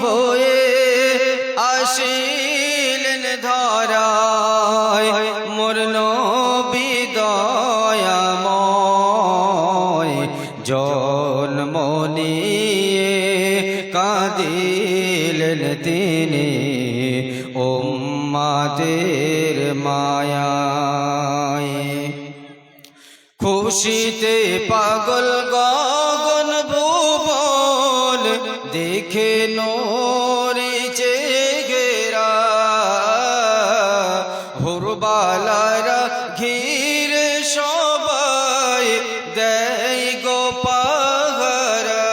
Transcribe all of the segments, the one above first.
হয়ে আসিলেন ধরায় মোর নবী দয়াময় জন্ম নিয়ে কাঁদিলেন তিনি উম্মতের মায়ায় খুশিতে পাগল গগন ভুবন দেখে নূরে চেহারা হুরবালারা ঘিরে সবাই দেয় গো পাহারা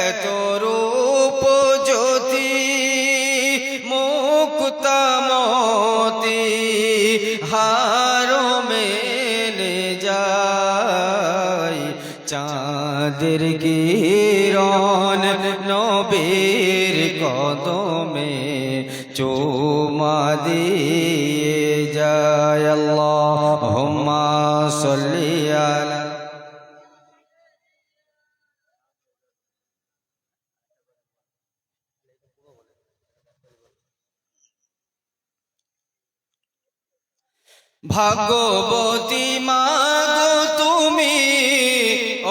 এত রূপ জ্যোতি মুক্তামতি হারো মেনে যায় চাঁদের কিরণ নবীর কদমে চুমা দিয়ে যায় আল্লাহুম্মা সাল্লি আলা ভাগ্যবতী মা গো তুমি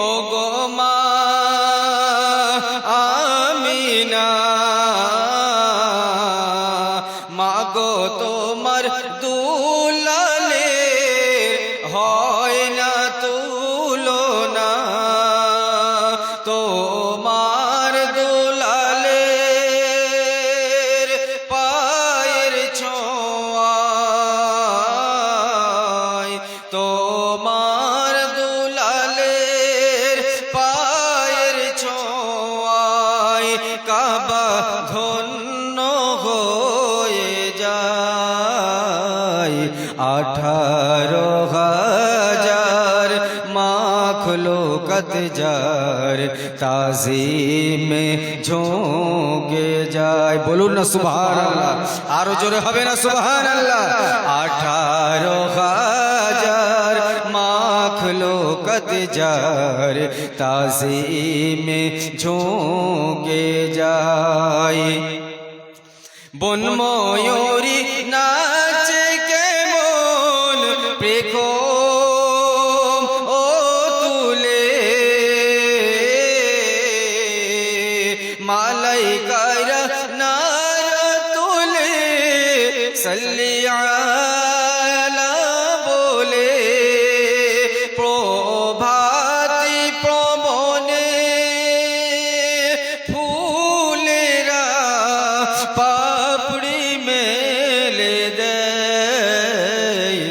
ও গো মা আমিনা মা গো তোমার দুলালে হয় না তুলনা তোমার দুলালের পায়ের ছোঁয়া তোমার দুলালের পায়ের ছোঁয়ায় কাবা ধন্য হয়ে যায় 18,000 মাখলুকাত যার তাজিমে ঝুঁকে যায় বলুন না সুবহানাল্লাহ আরো জোরে হবে না সুবহানাল্লাহ 18,000 মাখলুকাত যার তাজিমে ঝুঁকে যায় বন ময়ূরী নাচে কেমন পেখম ও তুলে মালাইকারা নারা তুলে সাল্লি আলা বলে প্রভাতি প্রবনে ফুলেরা পাপড়ি মেলে দেয়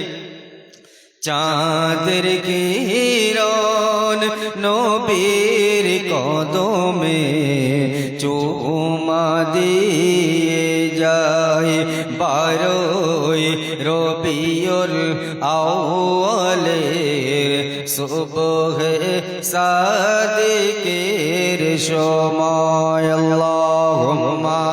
চাঁদের কিরণ নবীর কদমে চুমা দিয়ে যায় 12 রবিউল আউয়ালের সুবহে সাদিকের সময় আল্লাহুম্মা